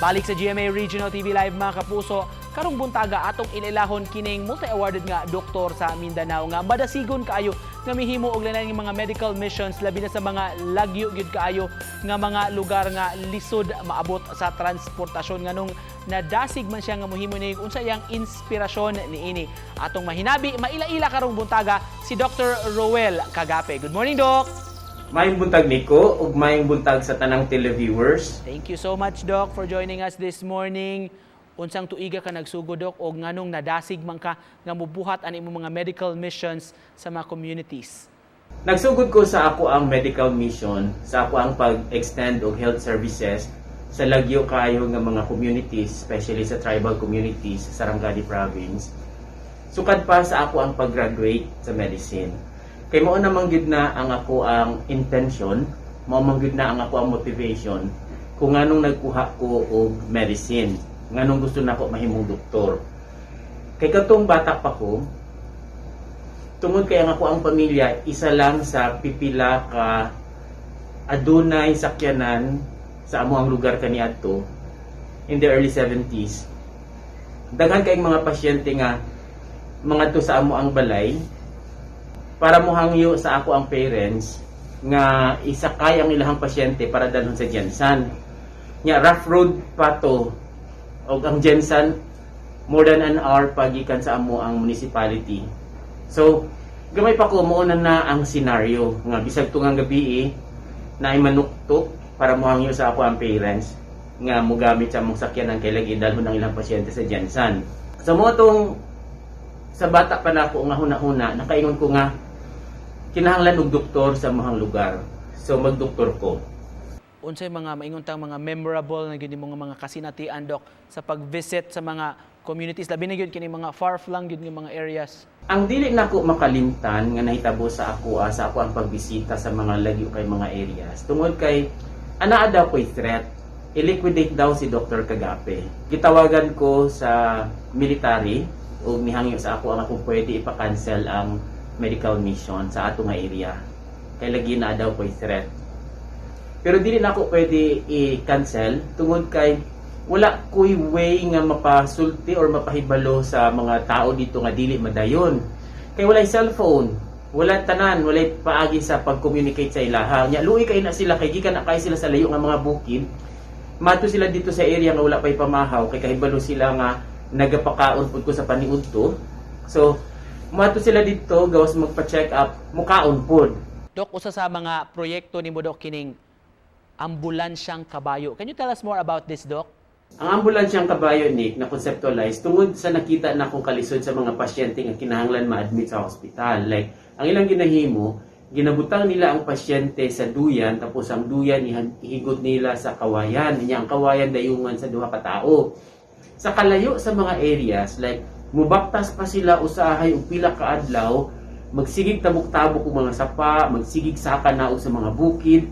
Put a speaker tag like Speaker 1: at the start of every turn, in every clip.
Speaker 1: Balik sa GMA Regional TV Live mga kapuso, karong buntaga atong inilahon kining multi-awarded nga doktor sa Mindanao nga madasigon kaayo nga mihimo og lain mga medical missions labi na sa mga lagyo gyud kaayo nga mga lugar nga lisod maabot sa transportasyon nganong nadasig man siya nga mohimo ni unsa iyang inspirasyon niini. Atong mahinabi maila-ila karong buntaga si Dr. Roel Cagape. Good morning, Doc.
Speaker 2: Maayong buntag Nico ug maayong buntag sa tanang televiewers.
Speaker 1: Thank you so much, Doc, for joining us this morning. Unsang tuiga ka nagsugod, Doc, o nganong nadasig man ka nga mubuhat ani imong mga medical missions sa mga communities?
Speaker 2: Nagsugod ko sa ako ang medical mission, sa ako ang pag-extend og health services sa lagyo kayo nga mga communities, especially sa tribal communities sa Sarangani province. Sukad pa sa ako ang pag-graduate sa medicine. Kay mao namang gid na ang ako ang intention, mao man gid na ang ako ang motivation kung nganong nagkuha ko og medicine, nganong gusto nako mahimong doktor. Kay katong bata pa ko, tungod kay ang ako ang pamilya isa lang sa pipila ka adunay sakyanan sa amo ang lugar kaniadto in the early 70s. Daghan kay mga pasyente nga mga to sa amo ang balay para mohangyo sa ako ang parents nga isakay ang ilahang pasyente para dalhon sa Jensan. Nya rough road pa to og ang Jensan more than an hour pagikan sa amo ang municipality. So gamay pa ko mo na ang senaryo nga bisag tungang gabi na ay manuktok para mohangyo sa ako ang parents nga mogamit sa mong sakyanan kay lagi dalhon ang ilang pasyente sa Jensan. So mo tong sa bata pa na ako nga huna-huna nakaingon ko nga kinahanglan og doktor sa mahang lugar. So magdoktor ko.
Speaker 1: Unsay mga mainguntang mga memorable na gyud mga kasinatian, Doc, sa pag-visit sa mga communities labi na gyud kini mga far-flung gyud nga mga areas?
Speaker 2: Ang dili nako makalimtan nga nahitabo sa ako ang pagbisita sa mga lagyo kay mga areas. Tungod kay anaa daw ko'y threat. I-liquidate daw si Dr. Cagape. Gitawagan ko sa military ug nihangyo sa ako ang akong pwede ipa-cancel ang medical mission sa ato nga area. Kay lagi na daw ko'y threat. Pero dili na ako pwede i-cancel tungod kay wala ko'y way nga mapasulti or mapahibalo sa mga tao dito nga dili madayon. Kay walay cellphone, wala tanan, walay paagi sa pag-communicate sa ilaha. Nya luoy kay na sila kay gikan na kay sila sa layo nga mga bukid. Mato sila dito sa area nga wala pay pamahaw kay kahibalo sila nga nagapakaon pud ko sa paniudto. So mato sila dito gawas magpa-check up mukaon pod.
Speaker 1: Doc, usa sa mga proyekto nimo, Doc, kining ambulansyang kabayo. Can you tell us more about this, Doc?
Speaker 2: Ang ambulansyang kabayo, Nick, na conceptualize tungod sa nakita na kong kalisod sa mga pasyente nga kinahanglan ma-admit sa hospital. Like, ang ilang ginahimo, ginabutang nila ang pasyente sa duyan, tapos ang duyan ihigod nila sa kawayan. Ang kawayan dayungan sa duha ka tao. Sa kalayo sa mga areas, like, mubaktas pa sila usahay og pila ka adlaw, magsigig tabok-tabok og mga sapa, magsigig saka naog sa mga bukid.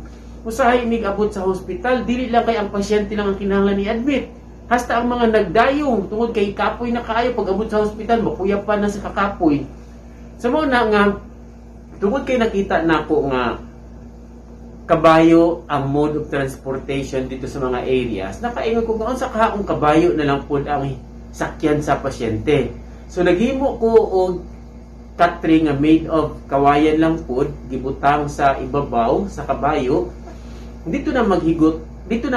Speaker 2: Usahay mig-abot sa hospital, dili lang kay ang pasyente lang ang kinahanglan i-admit. Hasta ang mga nagdayong tungod kay kapoy na kaayo pag abot sa hospital, mapuyap pa na sa kakapoy. Sa mo na nga tungod kay nakita nako nga kabayo ang mode of transportation dito sa mga areas, nakaingon ko nga unsa kahaong kabayo na lang pud ang sakyan sa pasyente. So naghimo ko og katri nga made of kawayan lang pud gibutang sa ibabaw sa kabayo. Dito na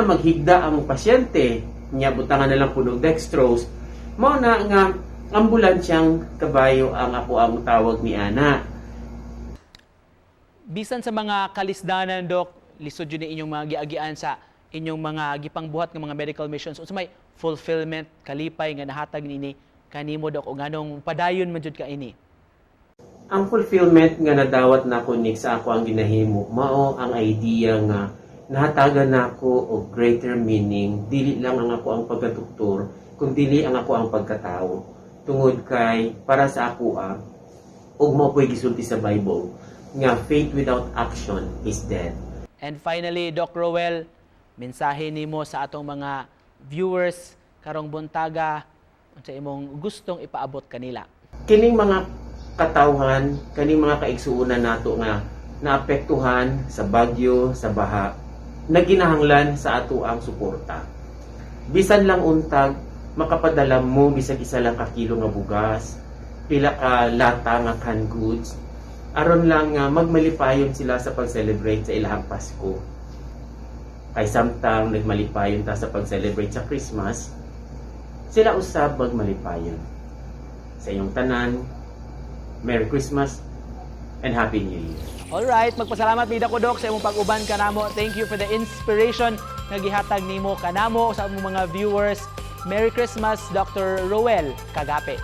Speaker 2: maghigda ang pasyente. Nya butangan na lang pud og dextrose. Mao na nga ambulansyang kabayo ang ako ang tawag ni ana.
Speaker 1: Bisan sa mga kalisdanan, Doc, lisod yun inyong mga giagian sa inyong mga gipangbuhat ng mga medical missions. Unsa may fulfillment, kalipay nga nahatag nini kanimo, Doc, o nganong padayon man jud ka ini?
Speaker 2: Ang fulfillment nga nadawat nako Nick sa ako ang ginahimo mao ang idea nga nahatagan nako og greater meaning dili lang ang ako ang pagkadoktor kundi ang ako ang pagkatao. Tungod kay para sa ako ug mao ko'y gisulti sa Bible nga faith without action is dead.
Speaker 1: And finally, Doc Roel, mensahe nimo sa atong mga viewers karong buntaga unsa imong gustong ipaabot kanila?
Speaker 2: Kining mga katawhan, kaning mga kaigsuonan nato nga naapektuhan sa bagyo, sa baha, naginahanglan sa ato ang suporta. bisan lang untag makapadala mo bisag isa lang ka kilo nga bugas, pila ka lata nga canned goods, aron lang nga magmalipayon sila sa pag-celebrate sa ilahang Pasko. Kay samtang nagmalipayon ta sa pag-celebrate sa Christmas, sila usab magmalipayon. Sa inyong tanan, Merry Christmas and Happy New Year.
Speaker 1: Alright, magpasalamat bida ko Dok sa imong pag-uban kanamo. Thank you for the inspiration nga gihatag nimo kanamo sa among mga viewers. Merry Christmas, Dr. Roel Kagape.